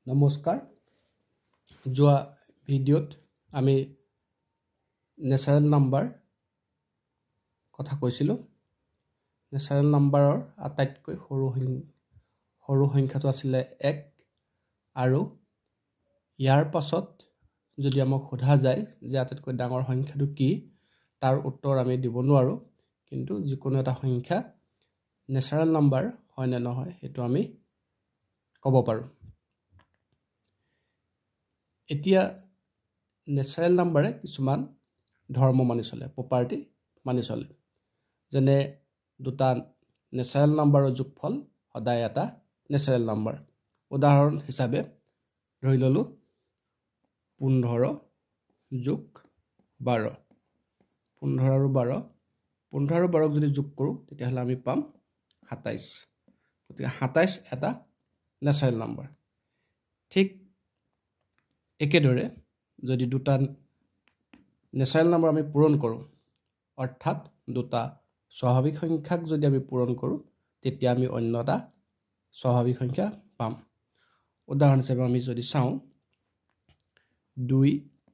নমস্কাৰ যোৱা ভিডিঅ'ত আমি নেচাৰেল নাম্বাৰ কথা কৈছিলোঁ নেচাৰেল নাম্বাৰৰ আটাইতকৈ সৰু সংখ্যাটো আছিলে 1 আৰু ইয়াৰ পাছত যদি আমাক সোধা যায় যে আটাইতকৈ ডাঙৰ সংখ্যাটো কি তাৰ উত্তৰ আমি দিব নোৱাৰো কিন্তু যিকোনো এটা সংখ্যা নেচাৰেল নাম্বাৰ হয় নে নহয় হেতু আমি ক'ব পাৰো এতিয়া নেচাৰেল নাম্বাৰে কিছুমান ধৰ্ম মানি চলে প্ৰপাৰ্টি মানি চলে যেনে দুটা নেচাৰেল নাম্বাৰৰ যোগফল সদায় এটা নেচাৰেল নাম্বাৰ উদাহৰণ হিচাপে ধৰি ললো 15 যোগ 12 15 আৰু 12 15 আৰু 12 যদি যোগ কৰো তেতিয়াহলে আমি পাম 27 গতিকে 27 এটা নেচাৰেল নাম্বাৰ ঠিক একেদৰে যদি দুটা নেচাৰেল নাম্বাৰ আমি পূৰণ কৰো অৰ্থাৎ দুটা স্বাভাৱিক সংখ্যাক যদি আমি পূৰণ কৰো তেতিয়া আমি অন্য এটা স্বাভাৱিক সংখ্যা পাম উদাহৰণ হিচাপে আমি যদি চাওঁ 2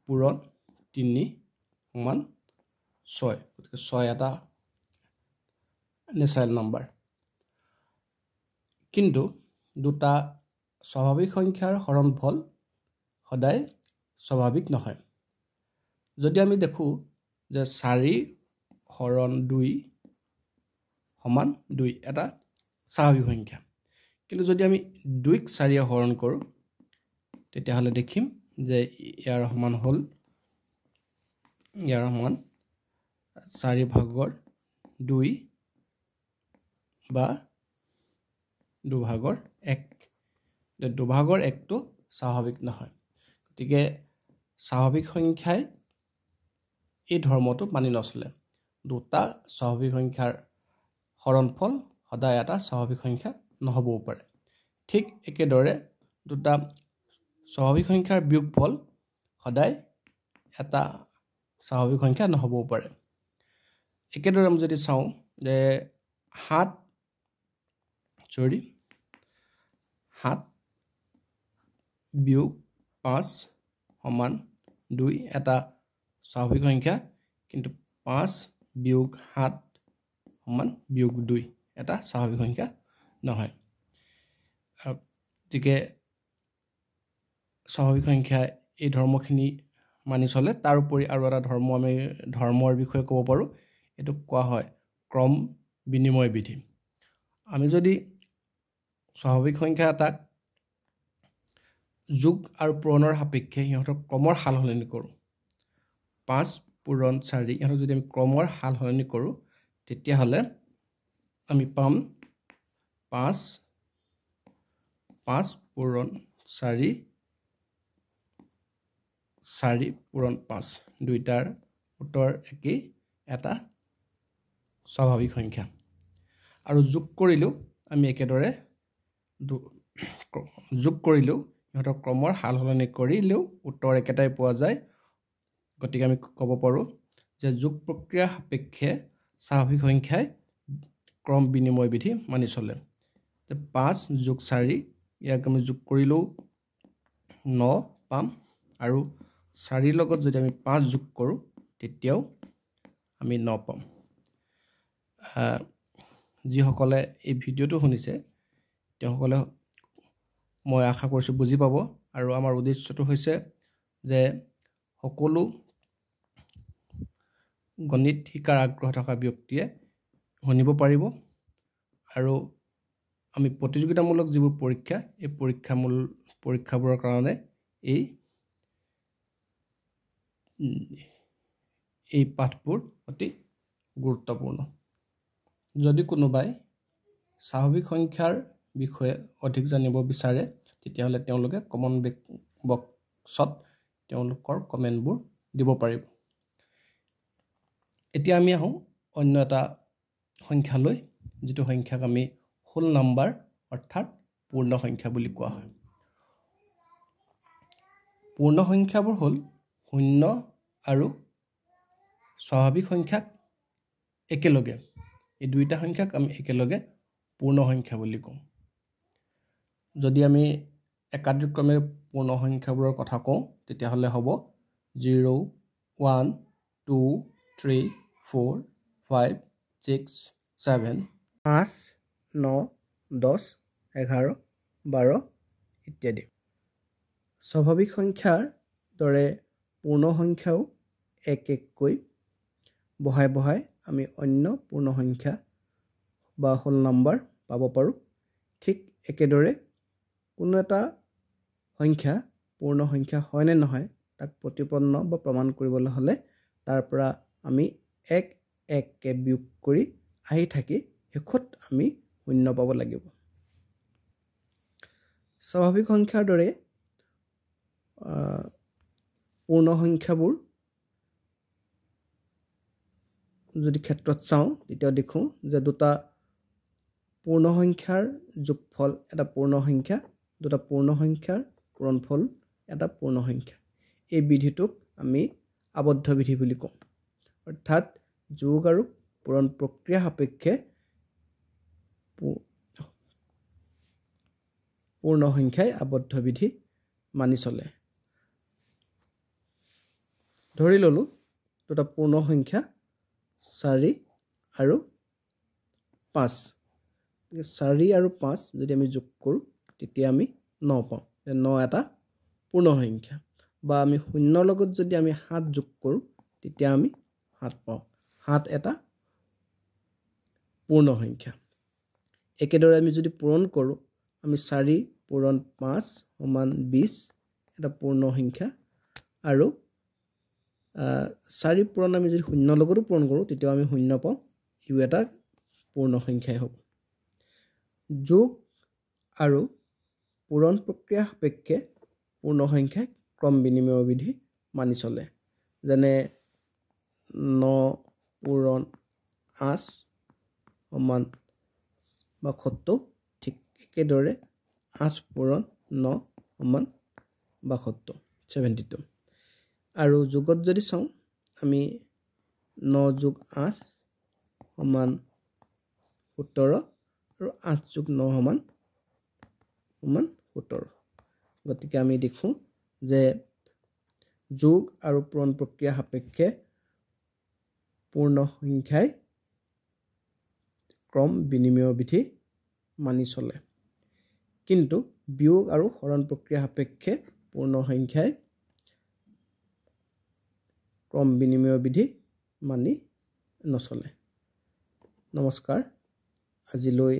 পূৰণ 3 সমান 6 গতিকে 6 এটা নেচাৰেল নাম্বাৰ কিন্তু দুটা স্বাভাৱিক সংখ্যাৰ হৰণফল সদায় স্বাভাৱিক নহয় যদি আমি দেখো যে 4 হৰণ 2 সমান 2 এটা স্বাভাৱিক সংখ্যা কিন্তু যদি আমি 2 ক 4 হৰণ কৰো তেতিয়াহলে দেখিম যে ইয়াৰ সমান হল ইয়াৰ সমান 4 ভাগৰ 2 বা 2 ভাগৰ 1 2 ভাগৰ 1 টো স্বাভাৱিক নহয় গতিকে স্বাভাৱিক সংখ্যাই এই ধৰ্মটো মানি নচলে দুটা স্বাভাৱিক সংখ্যাৰ হৰণফল সদায় এটা স্বাভাৱিক সংখ্যা নহবও পাৰে ঠিক একেদৰে দুটা স্বাভাৱিক সংখ্যাৰ বিয়োগফল সদায় এটা স্বাভাৱিক সংখ্যা নহবও পাৰে একেদৰে আমি যদি চাওঁ যে 7 বিয়োগ 5 সমান 2 এটা স্বাভাৱিক সংখ্যা কিন্তু 5 বিয়োগ 7 সমান বিয়োগ 2 এটা স্বাভাৱিক সংখ্যা নহয় গতিকে স্বাভাৱিক সংখ্যা এই ধৰ্মখিনি মানি চলে তাৰ উপৰি আৰু এটা ধৰ্ম আমি ধৰ্মৰ বিষয়ে ক'ব পাৰো এটো কোৱা হয় ক্ৰম বিনিময় বিধি আমি যদি স্বাভাৱিক সংখ্যা এটাক যোগ আৰু পূৰণৰ সাপেক্ষে ইহঁতৰ ক্ৰমৰ সালসলনি কৰো 5 পূৰণ 4 ইহঁতৰ যদি আমি ক্ৰমৰ সালসলনি কৰো তেতিয়া হলে আমি পাম 5 পূৰণ 4 পূৰণ 5 দুইটাৰ উত্তৰ একেই এটা স্বাভাৱিক সংখ্যা আৰু যোগ কৰিলেও আমি একেদৰে যোগ কৰিলেও ইহঁতৰ ক্ৰমৰ সালসলনি কৰিলেও উত্তৰ একেটাই পোৱা যায় গতিকে আমি ক'ব পাৰো যে যোগ প্ৰক্ৰিয়া সাপেক্ষে স্বাভাৱিক সংখ্যাই ক্ৰম বিনিময় বিধি মানি চলে 5 যোগ 4 ইয়াক আমি যোগ কৰিলেও 9 পাম আৰু 4 লগত যদি আমি 5 যোগ কৰো তেতিয়াও আমি 9 পাম যি সকলে এই ভিডিঅটো শুনিছে তেওঁলোকলে মই আশা কৰিছো বুজি পাব আৰু আমাৰ উদ্দেশ্যটো হৈছে যে সকলো গণিত শিকাৰ আগ্ৰহ থকা ব্যক্তিয়ে শুনিব পাৰিব আৰু আমি প্ৰতিযোগিতামূলক যিবোৰ পৰীক্ষা এই পৰীক্ষাবোৰৰ কাৰণে এই পাঠবোৰ অতি গুৰুত্বপূৰ্ণ যদি কোনোবাই স্বাভাৱিক সংখ্যাৰ বিষয়ে অধিক জানিব বিচাৰে তেতিয়াহলে তেওঁলোকে কমেন্ট বক্সত তেওঁলোকৰ কমেন্টবোৰ দিব পাৰিব এতিয়া আমি আহো অন্য এটা সংখ্যালৈ যেটো সংখ্যাক আমি হোল নাম্বাৰ অৰ্থাৎ পূৰ্ণ সংখ্যা বুলি কোৱা হয় পূৰ্ণ সংখ্যাবোৰ হল 0 আৰু স্বাভাৱিক সংখ্যাক একেলগে এই দুইটা সংখ্যাক আমি একেলগে পূৰ্ণ সংখ্যা বুলি কওঁ যদি আমি একাধিক্ৰমে পূৰ্ণ সংখ্যাবোৰৰ কথা কওঁ তেতিয়াহ'লে হ'ব 0 1 2 3 4 5 6 7 8 9 10 11 12 ইত্যাদি স্বাভাৱিক সংখ্যাৰ দৰে পূৰ্ণ সংখ্যাও এক এককৈ বহাই বহাই আমি অন্য পূৰ্ণ সংখ্যা বা হোল নাম্বাৰ পাব পাৰোঁ ঠিক একেদৰে কোনো এটা সংখ্যা পূৰ্ণ সংখ্যা হয় নে নহয় তাক প্ৰতিপন্ন বা প্ৰমাণ কৰিবলৈ হ'লে তাৰ পৰা আমি এক এককে বিয়োগ কৰি আহি থাকি শেষত আমি শূন্য পাব লাগিব স্বাভাৱিক সংখ্যাৰ দৰে পূৰ্ণ সংখ্যাবোৰ যদি ক্ষেত্ৰত চাওঁ তেতিয়া দেখোঁ যে দুটা পূৰ্ণ সংখ্যাৰ যোগফল এটা পূৰ্ণ সংখ্যা দুটা পূৰ্ণ সংখ্যাৰ পূৰণফল এটা পূৰ্ণ সংখ্যা এই বিধিটোক আমি আবদ্ধ বিধি বুলি কওঁ অৰ্থাৎ যোগ আৰু পূৰণ প্ৰক্ৰিয়া সাপেক্ষে পূৰ্ণ সংখ্যাই আবদ্ধ বিধি মানি চলে ধৰি ললো দুটা পূৰ্ণ সংখ্যা 4 আৰু 5 4 আৰু 5 যদি আমি যোগ কৰোঁ তেতিয়া আমি 9 পাওঁ 9 এটা পূৰ্ণ সংখ্যা বা আমি শূন্যৰ লগত যদি আমি 7 যোগ কৰোঁ তেতিয়া আমি 7 পাওঁ 7 এটা পূৰ্ণ সংখ্যা একেদৰে আমি যদি পূৰণ কৰোঁ আমি 4 পূৰণ 5 সমান 20 এটা পূৰ্ণ সংখ্যা আৰু 4 পূৰণ আমি যদি শূন্যৰ লগতো পূৰণ কৰোঁ তেতিয়া আমি শূন্য পাওঁ ইও এটা পূৰ্ণ সংখ্যাই হ'ব যোগ আৰু পূৰণ প্ৰক্ৰিয়া সাপেক্ষে পূৰ্ণ সংখ্যাই ক্ৰম বিনিময় বিধি মানি চলে যেনে 9 পূৰণ 8 সমান 72 ঠিক একেদৰে 8 পূৰণ 9 সমান 72 72 আৰু যোগত যদি চাওঁ আমি 9 যোগ 8 সমান 17 আৰু 8 যোগ 9 সমান 17 গতিকে আমি দেখোঁ যে যোগ আৰু পূৰণ প্ৰক্ৰিয়া সাপেক্ষে পূৰ্ণ সংখ্যাই ক্ৰম বিনিময় বিধি মানি চলে কিন্তু বিয়োগ আৰু হৰণ প্ৰক্ৰিয়া সাপেক্ষে পূৰ্ণ সংখ্যাই ক্ৰম বিনিময় বিধি মানি নচলে নমস্কাৰ আজিলৈ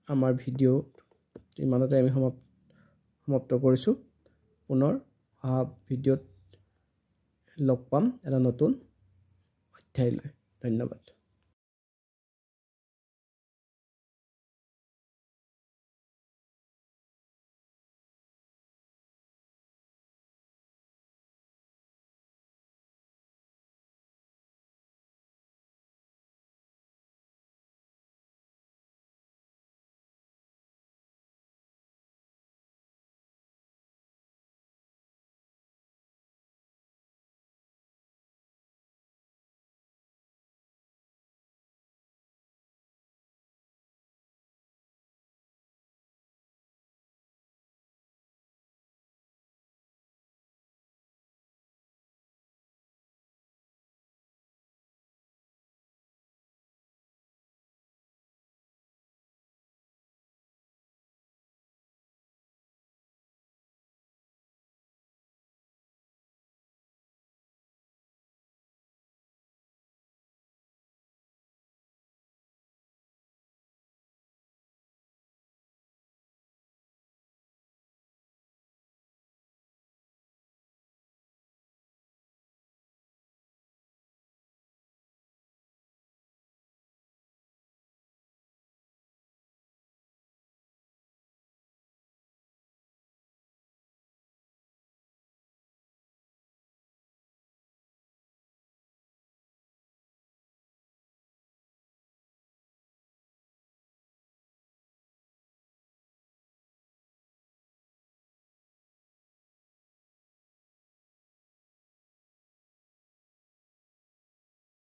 আমাৰ ভিডিঅ ইমানতে আমি সমাপ্ত কৰিছোঁ পুনৰ অহা ভিডিঅ'ত লগ পাম এটা নতুন অধ্যায়লৈ ধন্যবাদ